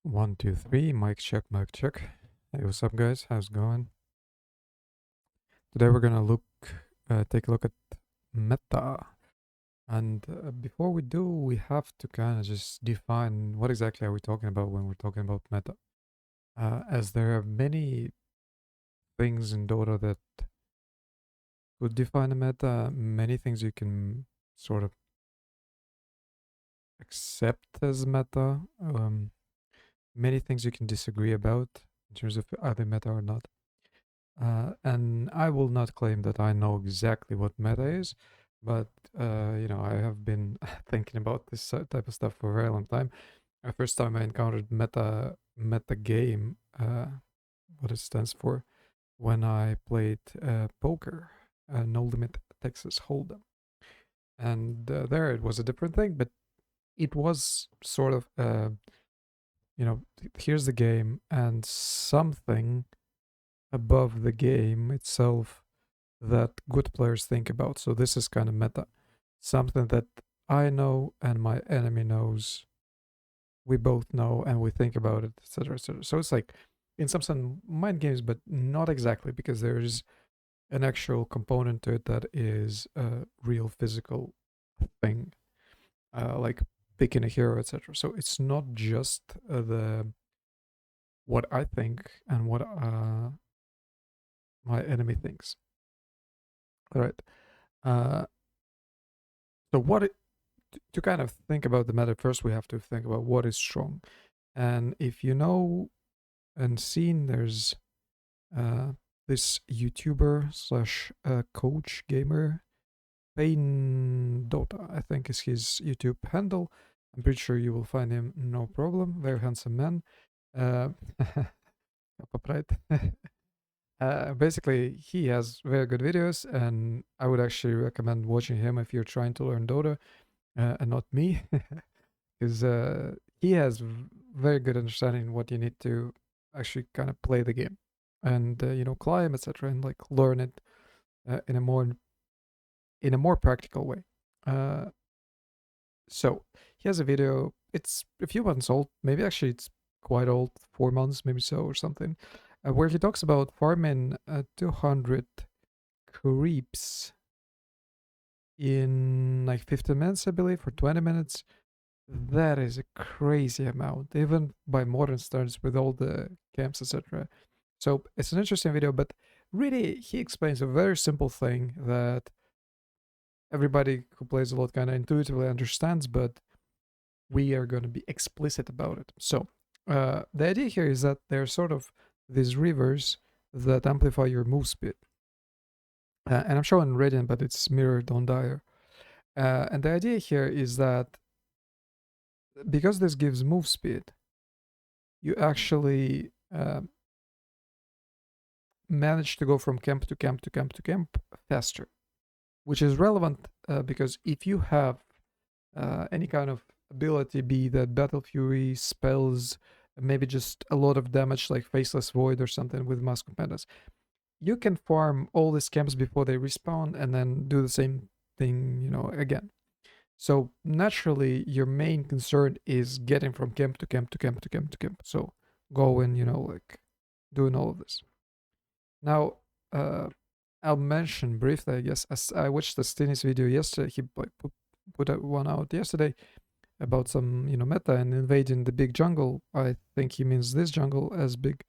One, two, three. Mic check, mic check. Hey, what's up, guys? How's it going? Today we're gonna take a look at meta. And before we do, we have to kind of just define what exactly are we talking about when we're talking about meta. As there are many things in Dota that could define a meta, many things you can sort of accept as meta, many things you can disagree about in terms of are they meta or not. And I will not claim that I know exactly what meta is, but I have been thinking about this type of stuff for a very long time. The first time I encountered meta game, what it stands for, when I played poker, No Limit Texas Hold'em, and there it was a different thing, but it was sort of here's the game and something above the game itself that good players think about. So this is kind of meta. Something that I know and my enemy knows. We both know and we think about it, etc., etc. So it's like in some sense mind games, but not exactly because there's an actual component to it that is a real physical thing, like picking a hero, etc. So it's not just the what I think and what my enemy thinks. All right. Uh, so to kind of think about the meta, first we have to think about what is strong. And if you know and seen, there's this YouTuber slash coach gamer, Pain Dota, I think is his YouTube handle. I'm pretty sure you will find him no problem. Very handsome man. Uh, right. Basically, he has very good videos, and I would actually recommend watching him if you're trying to learn Dota, and not me. Because he has very good understanding what you need to actually kind of play the game and climb, etc., and like learn it in a more practical way. Uh, so he has a video. It's a few months old, maybe actually it's quite old, 4 months, maybe so or something, where he talks about farming 200 creeps in like 15 minutes, I believe, for 20 minutes. That is a crazy amount, even by modern standards with all the camps, etc. So it's an interesting video, but really he explains a very simple thing that everybody who plays a lot kind of intuitively understands, but we are going to be explicit about it. So the idea here is that there's sort of these rivers that amplify your move speed. And I'm showing Radiant, but it's mirrored on Dire. And the idea here is that because this gives move speed, you actually manage to go from camp to camp to camp to camp faster, which is relevant because if you have any kind of ability, be that Battle Fury, spells, maybe just a lot of damage like Faceless Void or something with Mask of Madness, you can farm all these camps before they respawn and then do the same thing, again. So naturally, your main concern is getting from camp to camp to camp to camp to camp. So going, like doing all of this. Now, I'll mention briefly, I guess, as I watched the Stinis video yesterday. He like put one out yesterday about some, meta and invading the big jungle. I think he means this jungle as big.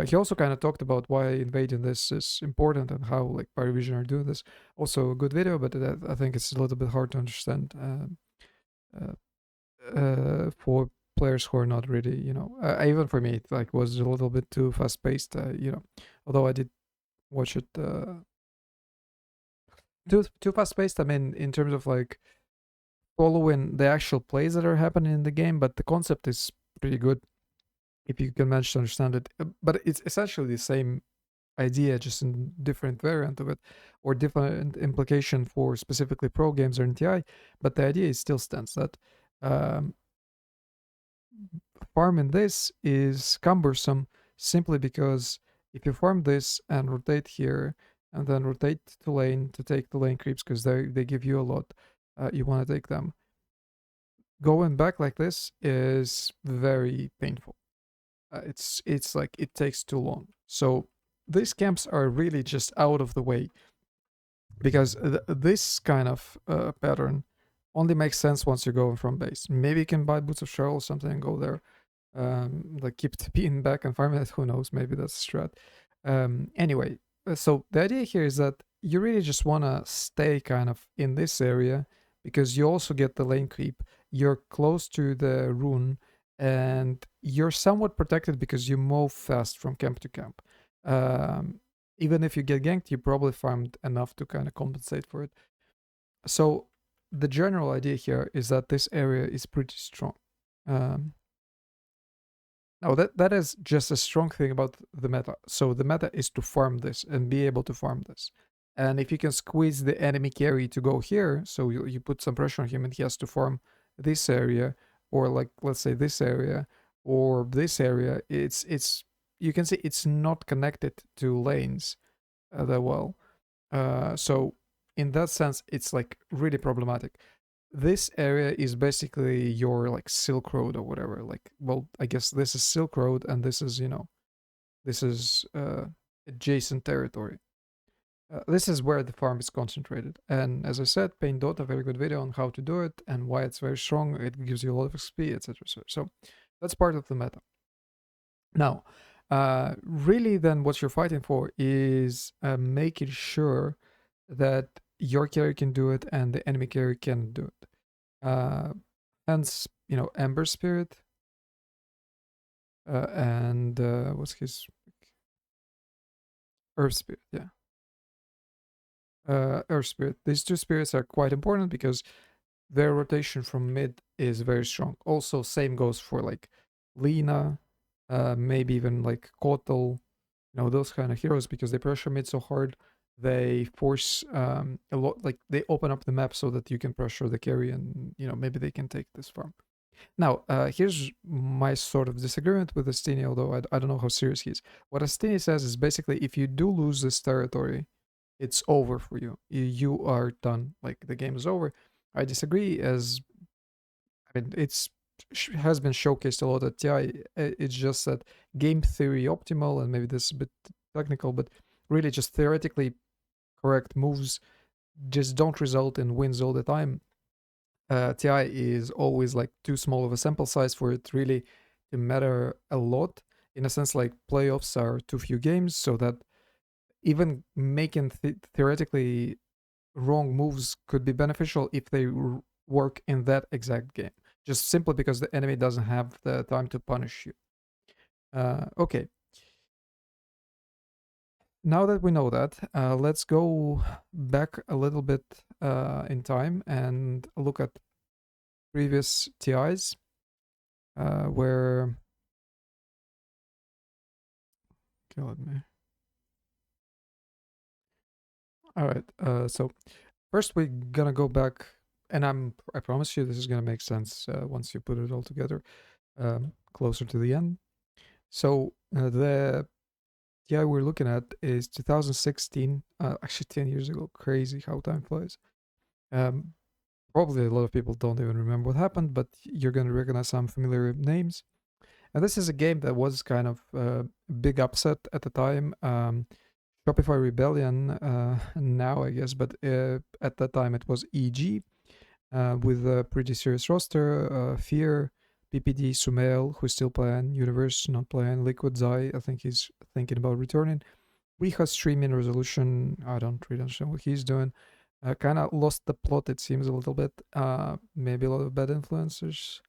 He also kind of talked about why invading this is important and how like Parivision are doing this. Also a good video, but I think it's a little bit hard to understand for players who are not really, even for me, it like was a little bit too fast paced. Although I did watch it too fast paced. I mean, in terms of like following the actual plays that are happening in the game, but the concept is pretty good if you can manage to understand it. But it's essentially the same idea, just in different variant of it, or different implication for specifically pro games or NTI. But the idea still stands that um, farming this is cumbersome simply because if you farm this and rotate here and then rotate to lane to take the lane creeps because they give you a lot, you want to take them. going back like this is very painful. It's like it takes too long. So these camps are really just out of the way because this kind of pattern only makes sense once you're going from base. Maybe you can buy Boots of Cheryl or something and go there. Like keep the being back and farm it. Who knows? Maybe that's a strat. Anyway, so the idea here is that you really just want to stay kind of in this area because you also get the lane creep. You're close to the rune and you're somewhat protected because you move fast from camp to camp. Um, Even if you get ganked, you probably farmed enough to kind of compensate for it. So the general idea here is that this area is pretty strong. Um, Now that is just a strong thing about the meta. So the meta is to farm this and be able to farm this. And if you can squeeze the enemy carry to go here, so you put some pressure on him and he has to farm this area, or like let's say this area, or this area, it's you can see it's not connected to lanes that well. So in that sense, it's like really problematic. This area is basically your like Silk Road or whatever. Like, well, I guess this is Silk Road, and this is this is adjacent territory. This is where the farm is concentrated. And as I said, Paint Dot, a very good video on how to do it and why it's very strong. It gives you a lot of XP, etc. So that's part of the meta. Now, really, then what you're fighting for is making sure that your carry can do it and the enemy carry can do it. Hence, Ember Spirit and what's his Earth Spirit, yeah. Earth Spirit. These two spirits are quite important because their rotation from mid is very strong. Also, same goes for like Lena, maybe even like Kotal, those kind of heroes because they pressure mid so hard. They force a lot, like they open up the map so that you can pressure the carry and maybe they can take this farm. Now, here's my sort of disagreement with Astini, although I don't know how serious he is. What Astini says is basically if you do lose this territory, it's over for you. You are done. Like the game is over. I disagree, as I mean, has been showcased a lot at TI. It's just that game theory optimal, and maybe this is a bit technical, but really just theoretically correct moves just don't result in wins all the time. TI is always like too small of a sample size for it really to matter a lot. In a sense, like playoffs are too few games, so that even making theoretically wrong moves could be beneficial if they work in that exact game, just simply because the enemy doesn't have the time to punish you. Okay. Now that we know that, let's go back a little bit in time and look at previous TIs where killed me. All right. So first we're gonna go back, and I promise you this is gonna make sense once you put it all together closer to the end. So the TI we're looking at is 2016, actually 10 years ago. Crazy how time flies. Um, Probably a lot of people don't even remember what happened, but you're gonna recognize some familiar names. And this is a game that was kind of a big upset at the time. Shopify Rebellion now, I guess, but at that time it was EG with a pretty serious roster. Fear, PPD, Sumail, who's still playing, Universe not playing, Liquid Zai, I think he's thinking about returning. Riha streaming Resolution, I don't really understand what he's doing. Kind of lost the plot, it seems, a little bit. Maybe a lot of bad influencers.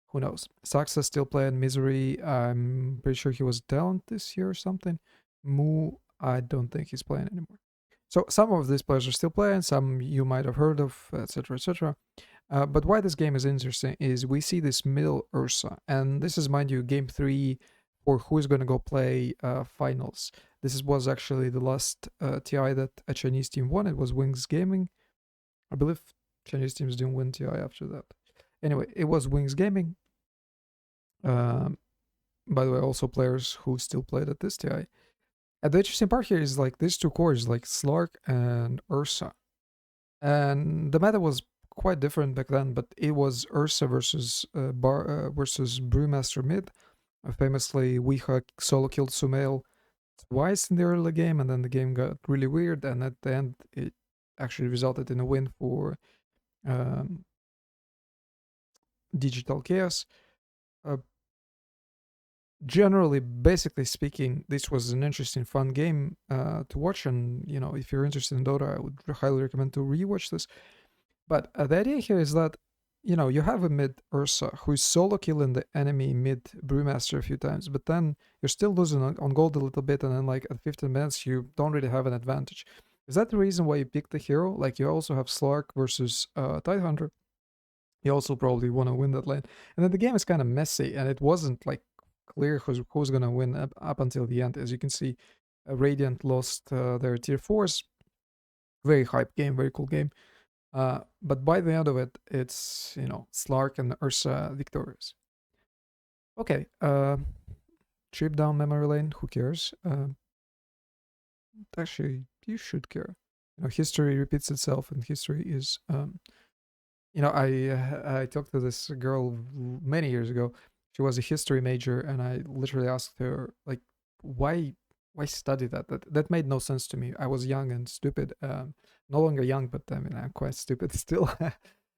Who knows? Saxa still playing Misery. I'm pretty sure he was talent this year or something. Moo, I don't think he's playing anymore. So some of these players are still playing, some you might have heard of, etc., etc. But why this game is interesting is we see this middle Ursa, and this is, mind you, game 3 for who is going to go play finals. This was actually the last TI that a Chinese team won. It was Wings Gaming. I believe Chinese teams didn't win TI after that. Anyway, it was Wings Gaming. By the way, also players who still played at this TI. And the interesting part here is like these two cores, like Slark and Ursa. And the meta was quite different back then, but it was Ursa versus versus Brewmaster mid. Famously, Weeha solo killed Sumail twice in the early game, and then the game got really weird, and at the end, it actually resulted in a win for um, Digital Chaos. Uh, Generally, basically speaking, this was an interesting, fun game to watch, and if you're interested in Dota, I would highly recommend to rewatch this. But the idea here is that you have a mid Ursa who's solo killing the enemy mid Brewmaster a few times, but then you're still losing on gold a little bit, and then like at 15 minutes you don't really have an advantage. Is that the reason why you picked the hero? Like you also have Slark versus Tidehunter. You also probably want to win that lane, and then the game is kind of messy, and it wasn't like clear who's gonna win up until the end. As you can see, Radiant lost their tier fours. Very hype game, very cool game. But by the end of it, it's Slark and Ursa victorious. Okay, trip down memory lane. Who cares? Actually, you should care. History repeats itself, and history is. I talked to this girl many years ago. She was a history major, and I literally asked her like, why study that? That made no sense to me. I was young and stupid. No longer young, but I mean I'm quite stupid still.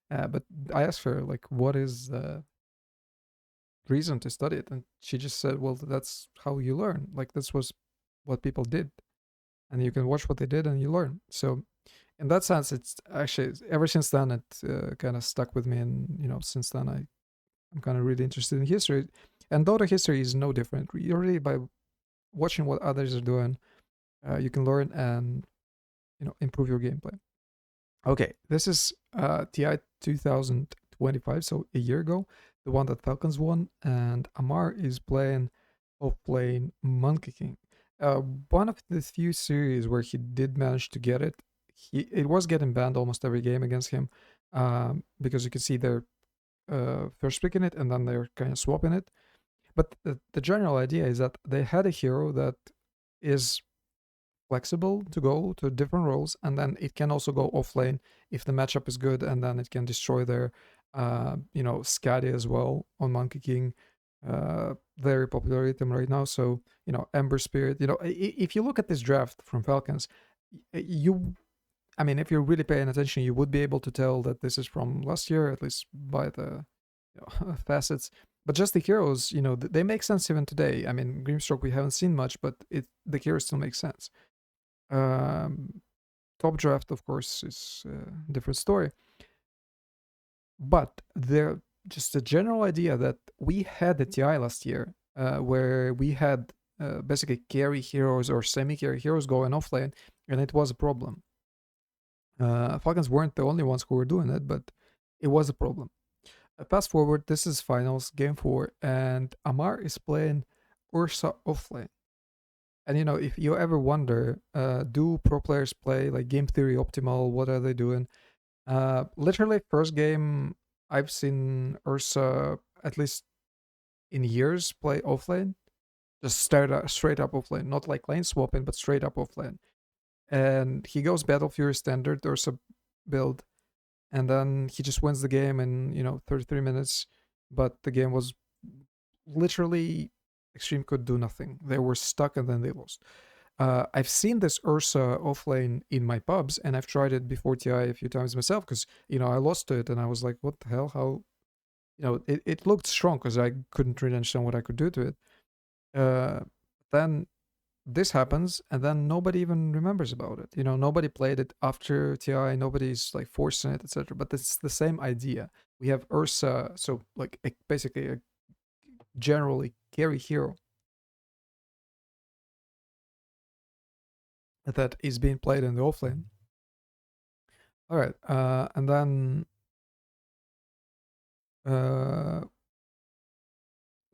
But I asked her like, what is the reason to study it, and she just said, well, that's how you learn. Like this was what people did, and you can watch what they did and you learn. So in that sense, it's actually ever since then it kind of stuck with me, and since then I'm kind of really interested in history, and Dota history is no different. Really, by watching what others are doing, you can learn and improve your gameplay. Okay, this is TI2025, so a year ago, the one that Falcons won, and Amar is playing off-lane Monkey King. One of the few series where he did manage to get it. It was getting banned almost every game against him, because you can see they're first picking it and then they're kind of swapping it. But the general idea is that they had a hero that is flexible to go to different roles, and then it can also go off lane if the matchup is good, and then it can destroy their Scatty as well on Monkey King. Very popular item right now. So Ember Spirit. If you look at this draft from Falcons, I mean, if you're really paying attention, you would be able to tell that this is from last year, at least by the facets. But just the heroes, they make sense even today. I mean, Grimstroke we haven't seen much, but the heroes still make sense. Top draft, of course, is a different story. But there, just a general idea that we had the TI last year, where we had basically carry heroes or semi-carry heroes going offlane, and it was a problem. Falcons weren't the only ones who were doing it, but it was a problem. Fast forward, this is finals, game 4, and Amar is playing Ursa offlane. And if you ever wonder, do pro players play like game theory optimal? What are they doing? Literally, first game I've seen Ursa at least in years play offlane, just straight up offlane, not like lane swapping, but straight up offlane. And he goes Battle Fury standard Ursa build, and then he just wins the game in 33 minutes. But the game was literally Extreme could do nothing. They were stuck and then they lost. I've seen this Ursa offlane in my pubs, and I've tried it before TI a few times myself because I lost to it and I was like, what the hell? How it looked strong because I couldn't really understand what I could do to it. Then this happens, and then nobody even remembers about it. Nobody played it after TI. Nobody's like forcing it, etc. But it's the same idea. We have Ursa, so like basically a generally carry hero that is being played in the offlane. All right, and then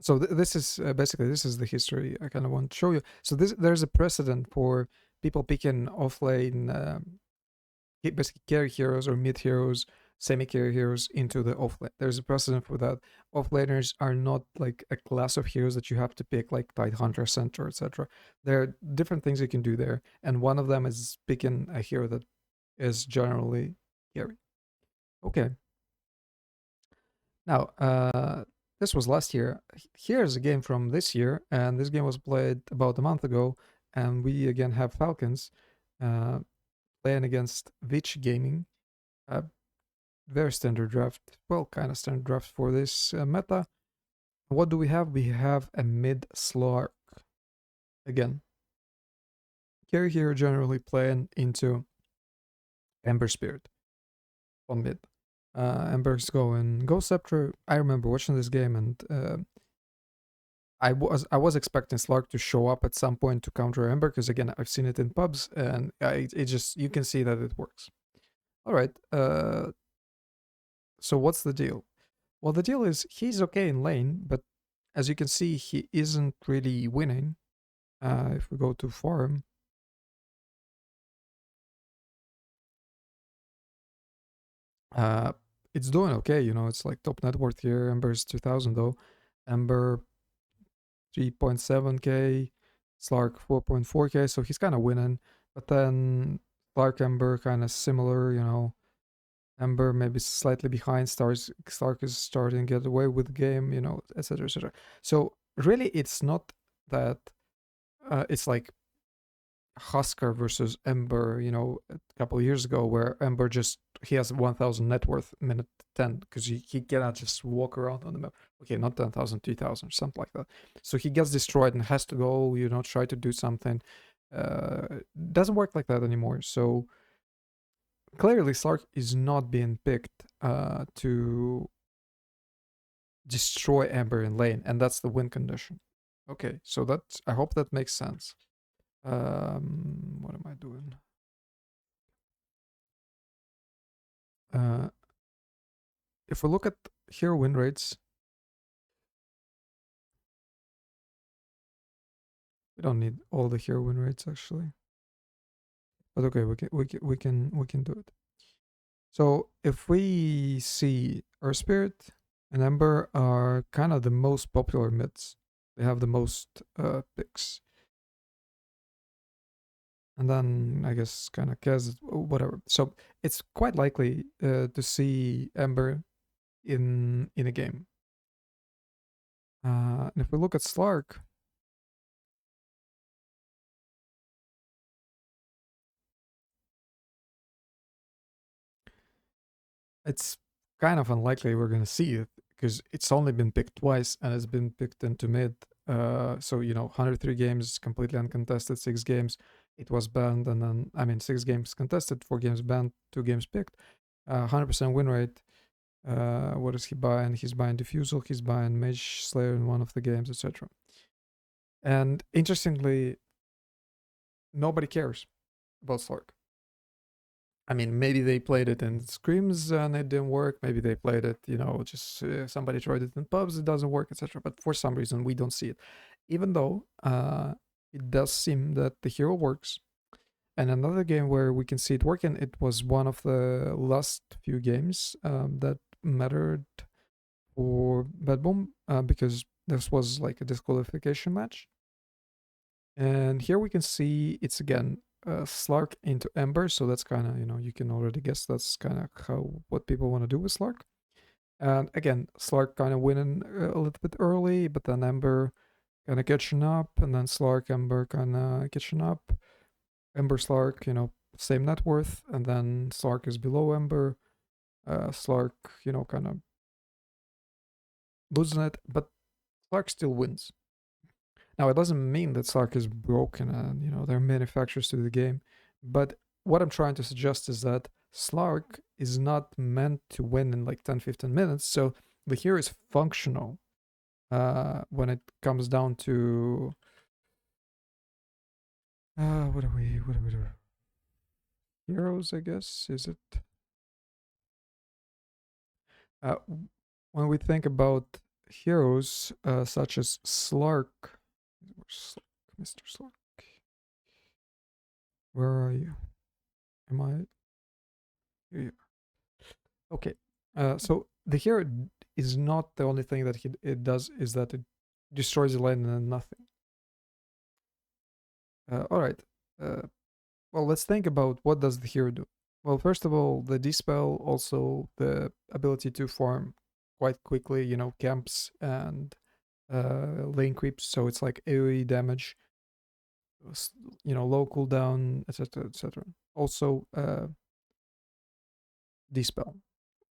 so this is basically this is the history I kind of want to show you. So there's a precedent for people picking offlane, basically carry heroes or mid heroes, semi carry heroes into the offlane. There's a precedent for that. Offlaners are not like a class of heroes that you have to pick like Tidehunter, Centaur, etc. There are different things you can do there, and one of them is picking a hero that is generally carry. Okay. Now, this was last year. Here's a game from this year, and this game was played about a month ago. And we again have Falcons uh, playing against Vitch Gaming. Uh, very standard draft. Well, kind of standard draft for this meta. What do we have? We have a mid Slark. Again, carry here generally playing into Ember Spirit on mid. Ember's going Ghost Scepter. I remember watching this game and I was expecting Slark to show up at some point to counter Ember because again I've seen it in pubs and it just you can see that it works. All right. So what's the deal? Well, the deal is he's okay in lane, but as you can see, he isn't really winning. If we go to farm, uh, it's doing okay. You know, it's like top net worth here. Ember's 2,000 though. Ember 3.7k, Slark 4.4k, so he's kind of winning. But then Slark Ember kind of similar, you know. Ember maybe slightly behind. Slark is starting to get away with the game, you know, etc. etc. So really, it's not that it's like Husker versus Ember, you know, a couple of years ago, where Ember just he has 1,000 net worth minute 10 because he cannot just walk around on the map. Okay, not 10,000, 2,000, something like that. So he gets destroyed and has to go, you know, try to do something. Doesn't work like that anymore. So clearly, Slark is not being picked to destroy Ember in lane, and that's the win condition. Okay, so that's I hope that makes sense. What am I doing? Uh, if we look at hero win rates, we don't need all the hero win rates actually, but okay, we can do it. So if we see Earth Spirit and Ember are kind of the most popular mids, they have the most picks, and then I guess kind of Kez, whatever. So it's quite likely to see Ember in a game. And if we look at Slark, it's kind of unlikely we're gonna see it because it's only been picked twice and it's been picked into mid. So you know, 103 games completely uncontested, 6 games it was banned, and then I mean 6 games contested, 4 games banned, 2 games picked, 100% win rate. What is he buying? He's buying Diffusal, he's buying Mage Slayer in one of the games, etc. And interestingly, nobody cares about Slark. I mean, maybe they played it in scrims and it didn't work. Maybe they played it, you know, just somebody tried it in pubs, it doesn't work, etc. But for some reason, we don't see it, even though it does seem that the hero works. And another game where we can see it working, it was one of the last few games that mattered for Bad Boom because this was like a disqualification match. And here we can see it's again Slark into Ember, so that's kind of, you know, you can already guess that's kind of how what people want to do with Slark. And again, Slark kind of winning a little bit early, but then Ember kind of catching up, and then Slark, Ember kind of catching up. Ember, Slark, you know, same net worth, and then Slark is below Ember. Slark, you know, kind of losing it, but Slark still wins. Now, it doesn't mean that Slark is broken and, you know, there are manufacturers to the game, but what I'm trying to suggest is that Slark is not meant to win in like 10, 15 minutes, so the hero is functional when it comes down to. What are we doing? Heroes, I guess, is it? Uh, when we think about heroes such as Slark, Mr. Slark, where are you? Am I? Here you Okay. So the hero is not the only thing that it does is that it destroys the lane and then nothing. All right. Uh, well, let's think about what does the hero do. Well, first of all, the dispel, also the ability to farm quite quickly, camps and lane creeps. So it's like AoE damage, low cooldown, etc., etc. Also, dispel,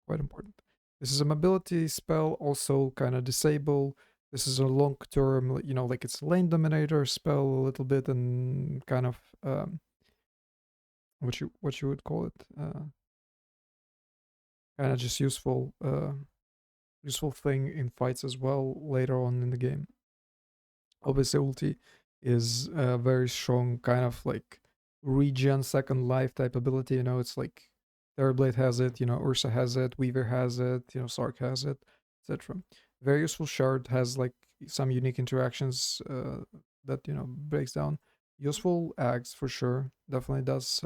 quite important. This is a mobility spell, also kind of disable. This is a long term, like it's lane dominator spell a little bit, and kind of what you would call it, kind of just useful thing in fights as well later on in the game. Obviously, ulti is a very strong kind of like regen second life type ability. It's like Therablade has it, Ursa has it, Weaver has it, Slark has it, etc. Very useful shard, has like some unique interactions that breaks down. Useful ags for sure, definitely does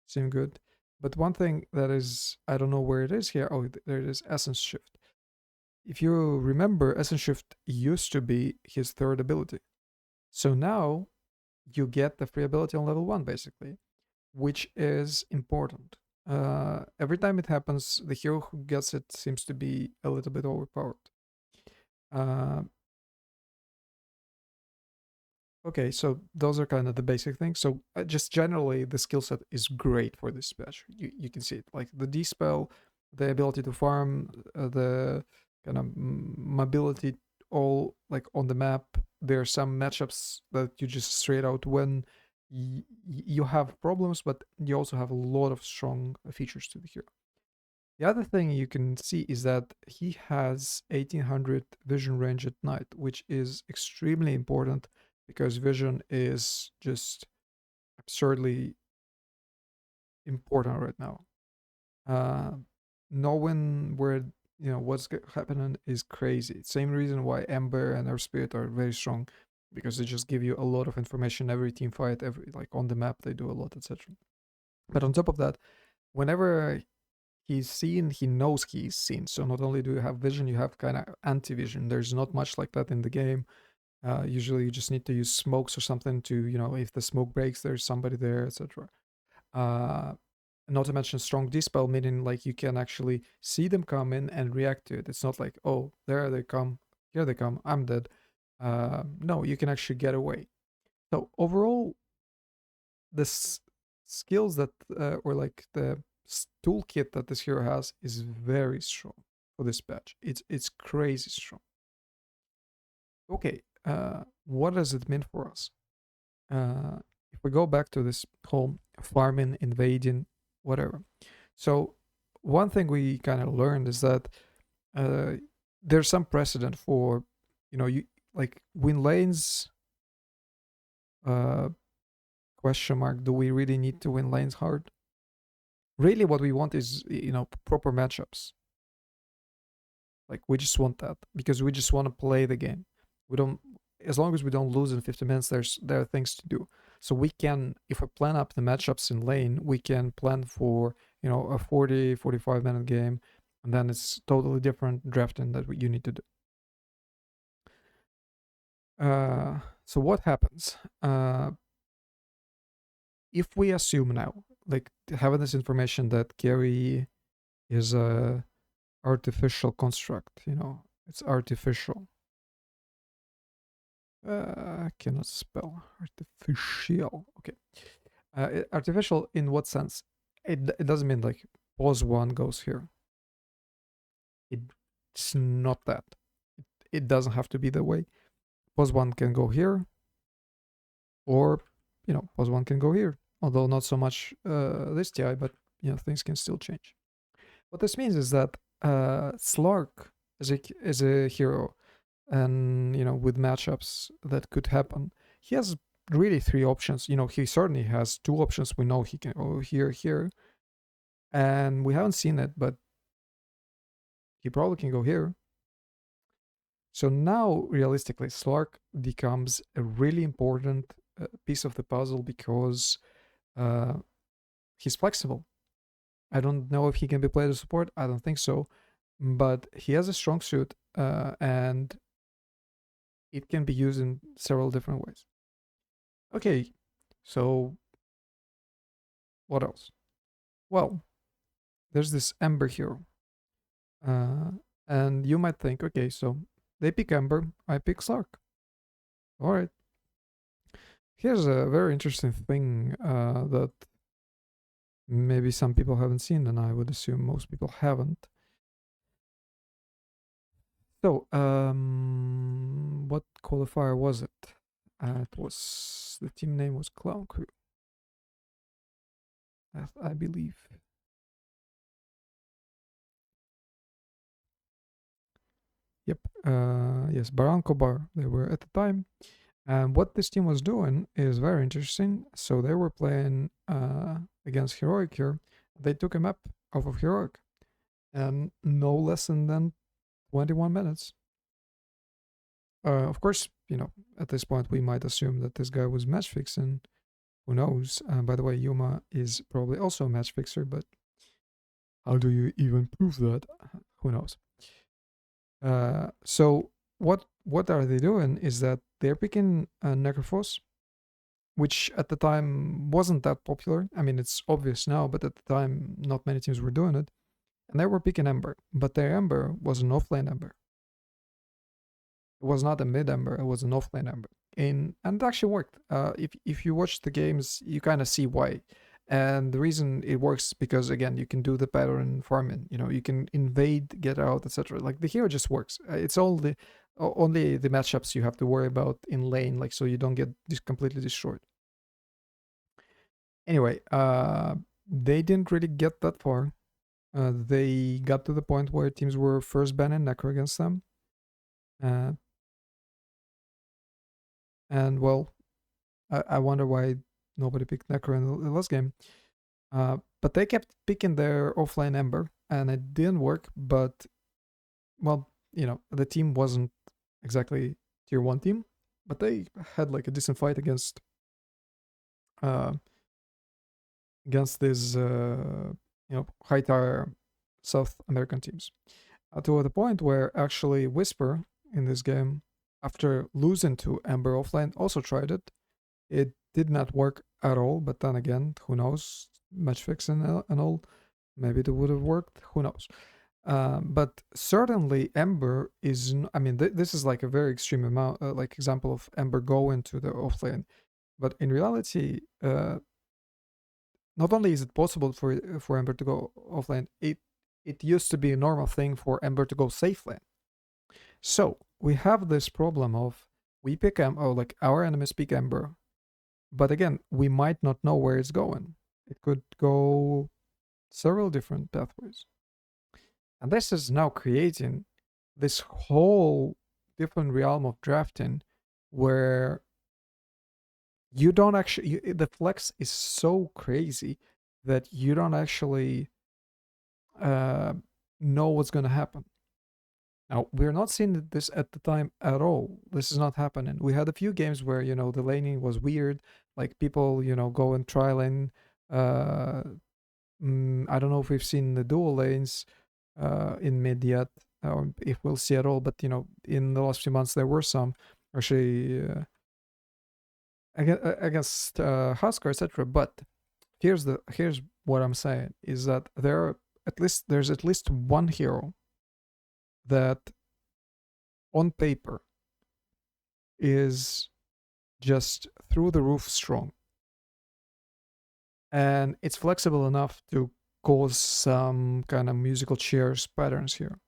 seem good. But one thing that is, I don't know where it is here. Oh, there it is, Essence Shift. If you remember, Essence Shift used to be his third ability. So now you get the free ability on level 1, basically, which is important. Every time it happens, the hero who gets it seems to be a little bit overpowered. Uh, Okay, so those are kind of the basic things. So just generally, the skill set is great for this patch. You can see it, like the dispel, the ability to farm, the kind of mobility, all like on the map. There are some matchups that you just straight out win. You have problems, but you also have a lot of strong features to the hero. The other thing you can see is that he has 1800 vision range at night, which is extremely important because vision is just absurdly important right now. Uh, Knowing where what's happening is crazy. Same reason why Ember and Earth Spirit are very strong, because they just give you a lot of information every team fight, every like on the map they do a lot, etc. But on top of that, whenever he's seen, he knows he's seen. So not only do you have vision, you have kind of anti-vision. There's not much like that in the game. Usually you just need to use smokes or something to, if the smoke breaks, there's somebody there, etc. Uh, Not to mention strong dispel, meaning like you can actually see them come in and react to it. It's not like, oh, there they come, here they come, I'm dead. No, you can actually get away. So overall, the skills that or like the toolkit that this hero has is very strong for this patch. It's crazy strong. Okay, what does it mean for us? If we go back to this whole farming, invading, whatever. So one thing we kind of learned is that uh, there's some precedent for, you like win lanes. Uh, Question mark. Do we really need to win lanes hard? Really, what we want is proper matchups. Like we just want that because we just want to play the game. We don't, as long as we don't lose in 50 minutes. There are things to do. So we can, if we plan up the matchups in lane, we can plan for a 40-45 minute game, and then it's totally different drafting that you need to do. So what happens? If we assume now, like having this information that carry is a artificial construct, it's artificial. I cannot spell artificial. Okay. Artificial in what sense? It doesn't mean like pause one goes here. It's not that. It doesn't have to be that way. Pause one can go here, or pause one can go here. Although not so much this TI, but things can still change. What this means is that Slark is a hero, and with matchups that could happen, he has really three options. He certainly has two options. We know he can go here, and we haven't seen it, but he probably can go here. So now, realistically, Slark becomes a really important piece of the puzzle because uh, he's flexible. I don't know if he can be played as support. I don't think so, but he has a strong suit, and it can be used in several different ways. Okay, so what else? Well, there's this Ember hero. Uh, and you might think, okay, so they pick Ember, I pick Slark. All right. Here's a very interesting thing that maybe some people haven't seen, and I would assume most people haven't. So, what qualifier was it? It was the team name was Clown Crew, I believe. Yep. Yes, Barranco Bar. They were at the time, and what this team was doing is very interesting. So they were playing against Heroic here. They took a map off of Heroic, and no less than 21 minutes. Of course, at this point we might assume that this guy was match fixing. Who knows? By the way, Yuma is probably also a match fixer, but how do you even prove that? Who knows? So what are they doing is that they're picking Necrophos, which at the time wasn't that popular. I mean, it's obvious now, but at the time, not many teams were doing it. And they were picking Ember, but their Ember was an offlane Ember. It was not a mid Ember; it was an offlane Ember. And it actually worked. If you watch the games, you kind of see why. And the reason it works because again, you can do the pattern farming. You can invade, get out, etc. Like the hero just works. It's only the matchups you have to worry about in lane, like so you don't get completely destroyed. Anyway, they didn't really get that far. They got to the point where teams were first banning Necro against them. Uh, and well, I wonder why nobody picked Necro in the last game. But they kept picking their offline Ember, and it didn't work. But well, the team wasn't exactly tier 1 team, but they had like a decent fight against these high tier South American teams. To the point where actually Whisper in this game, after losing to Ember offline, also tried it. It did not work at all, but then again, who knows? Match fixing and all, maybe it would have worked. Who knows? But certainly, Ember is. I mean, this is like a very extreme amount, like example of Ember going to the offlane. But in reality, not only is it possible for Ember to go offlane, it used to be a normal thing for Ember to go safe lane. So we have this problem of we pick Ember, like our enemies pick Ember, but again, we might not know where it's going. It could go several different pathways. And this is now creating this whole different realm of drafting where you don't actually, the flex is so crazy that you don't actually know what's going to happen. Now, we're not seeing this at the time at all. This is not happening. We had a few games where, the laning was weird, like people, go and try lane. I don't know if we've seen the dual lanes in mid yet, or if we'll see at all, but, in the last few months, there were some actually against Husker, etc. But here's what I'm saying is that there's at least one hero that on paper is just through the roof strong, and it's flexible enough to cause some kind of musical chairs patterns here.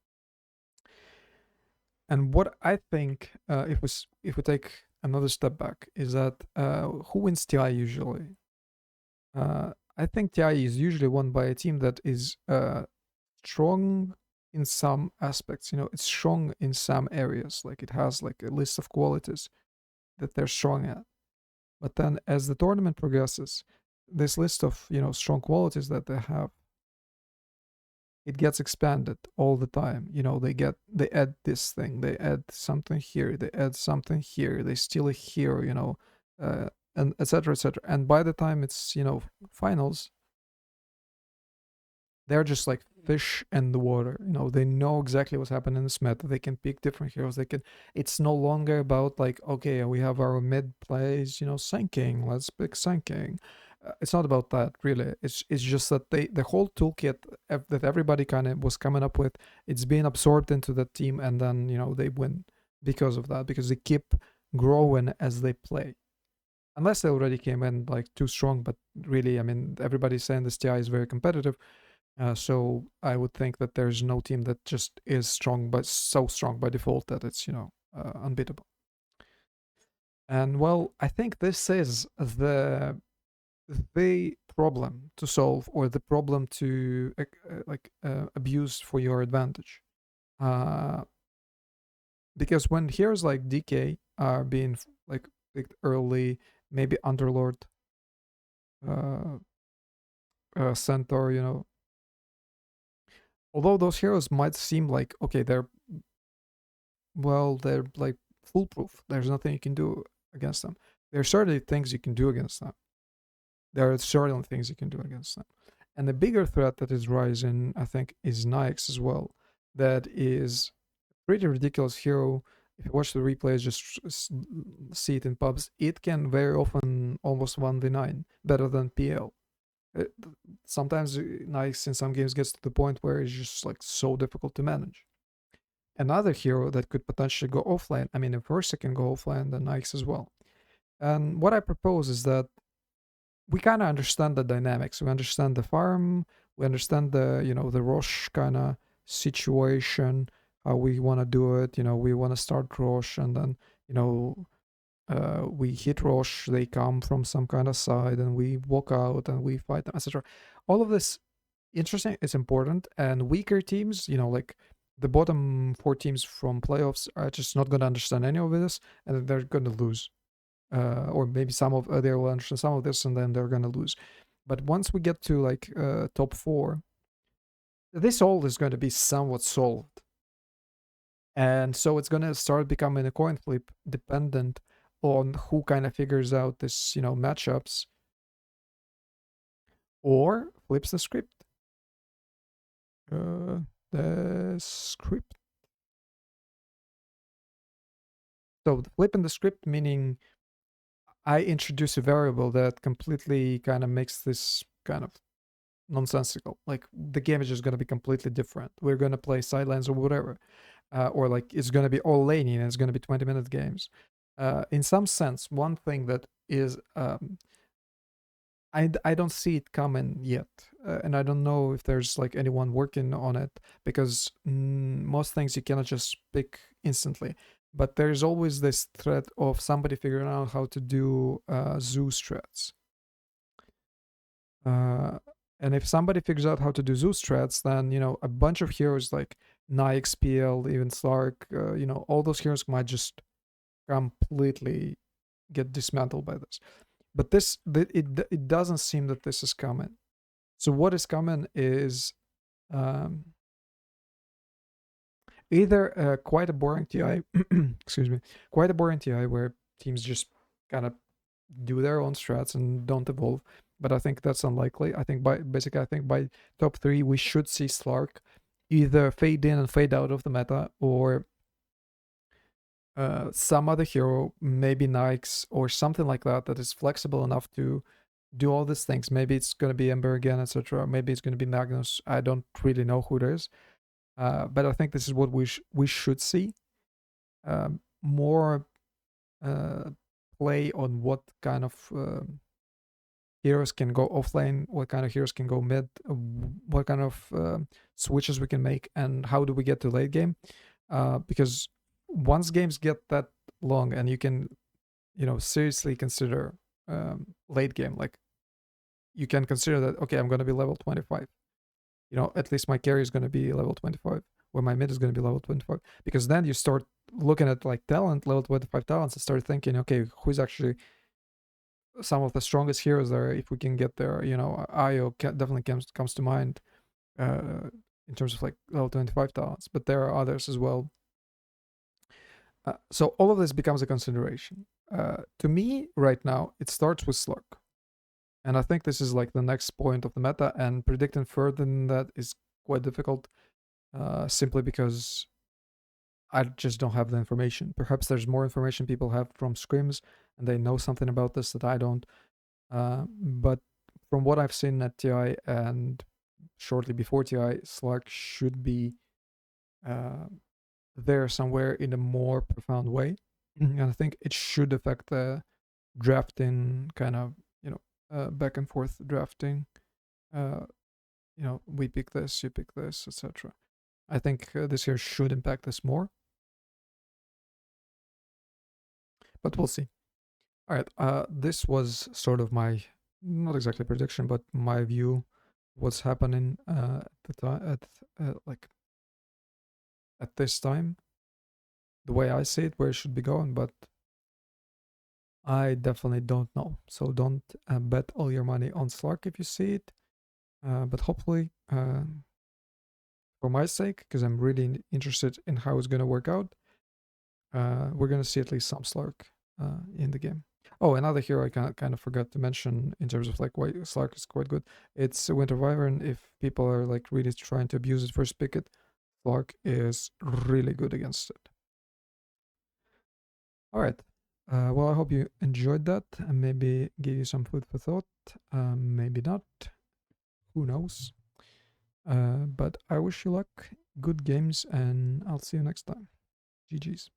And what I think, if we take another step back, is that who wins TI usually? I think TI is usually won by a team that is strong in some aspects. It's strong in some areas. Like it has like a list of qualities that they're strong at. But then as the tournament progresses, this list of strong qualities that they have, it gets expanded all the time. They add this thing, they add something here, they add something here, they steal a hero, and etc. etc. And by the time it's finals, they're just like fish in the water. They know exactly what's happening in this meta. They can pick different heroes. It's no longer about like, okay, we have our mid plays, sinking. Let's pick sinking. it's not about that really. It's just that the whole toolkit that everybody kind of was coming up with, it's being absorbed into the team, and then they win because of that, because they keep growing as they play. Unless they already came in like too strong, but really, I mean, everybody's saying this TI is very competitive. So I would think that there's no team that just is strong, but so strong by default that it's unbeatable. And well, I think this is the problem to solve, or the problem to abuse for your advantage. Uh, because when heroes like DK are being like picked early, maybe Underlord, uh, Centaur, although those heroes might seem like okay, they're like foolproof. There's nothing you can do against them. There are certainly things you can do against them. There are certainly things you can do against them. And the bigger threat that is rising, I think, is Nyx as well. That is pretty ridiculous hero. If you watch the replays, just see it in pubs. It can very often almost 1v9 better than PL. Sometimes Nyx in some games gets to the point where it's just like so difficult to manage. Another hero that could potentially go offline, I mean, if Ursa can go offline, then Nyx as well. And what I propose is that we kind of understand the dynamics. We understand the farm. We understand the Rosh kind of situation, how we want to do it. We want to start Rosh, and then we hit Rosh. They come from some kind of side, and we walk out and we fight them, etc. All of this interesting. It's important, and weaker teams, like the bottom four teams from playoffs, are just not going to understand any of this, and they're going to lose. Or maybe they will understand some of this, and then they're gonna lose. But once we get to like top four, this all is going to be somewhat solved, and so it's gonna start becoming a coin flip, dependent on who kind of figures out this matchups, or flips the script. The script. So flipping the script meaning I introduce a variable that completely kind of makes this kind of nonsensical. Like the game is just going to be completely different. We're going to play sidelines or whatever, or like it's going to be all laning and it's going to be 20-minute games. In some sense, one thing that is I don't see it coming yet, and I don't know if there's like anyone working on it, because most things you cannot just pick instantly. But there's always this threat of somebody figuring out how to do Zeus strats. And if somebody figures out how to do Zeus strats, then a bunch of heroes like Nyx, PL, even Slark, all those heroes might just completely get dismantled by this. But it doesn't seem that this is coming. So what is coming is either quite a boring TI, excuse me, quite a boring TI where teams just kind of do their own strats and don't evolve. But I think that's unlikely. I think by top 3 we should see Slark either fade in and fade out of the meta, or some other hero, maybe Nyx or something like that is flexible enough to do all these things. Maybe it's going to be Ember again, etc. Maybe it's going to be Magnus. I don't really know who it is. But I think this is what we should see. More play on what kind of heroes can go offlane, what kind of heroes can go mid, what kind of switches we can make, and how do we get to late game. Because once games get that long and you can seriously consider late game, like you can consider that, okay, I'm going to be level 25, at least my carry is going to be level 25, or my mid is going to be level 25, because then you start looking at like talent, level 25 talents, and start thinking, okay, who's actually some of the strongest heroes there. If we can get there, Io definitely comes to mind in terms of like level 25 talents, but there are others as well. So all of this becomes a consideration. To me, right now, it starts with Slark. And I think this is like the next point of the meta, and predicting further than that is quite difficult, simply because I just don't have the information. Perhaps there's more information people have from scrims, and they know something about this that I don't. But from what I've seen at TI and shortly before TI, Slark should be uh, there somewhere in a more profound way. And I think it should affect the drafting kind of, back and forth drafting. Uh, we pick this, you pick this, etc. I think this year should impact this more, but we'll see. All right, this was sort of my, not exactly prediction, but my view what's happening at the time, like at this time, the way I see it, where it should be going, but I definitely don't know. So don't bet all your money on Slark if you see it. But hopefully, for my sake, because I'm really interested in how it's going to work out, we're going to see at least some Slark in the game. Oh, another hero I kind of forgot to mention in terms of like why Slark is quite good. It's Winter Wyvern. If people are like really trying to abuse it for Spigot, Slark is really good against it. All right. Well, I hope you enjoyed that and maybe give you some food for thought. Maybe not. Who knows? But I wish you luck, good games, and I'll see you next time. GG's.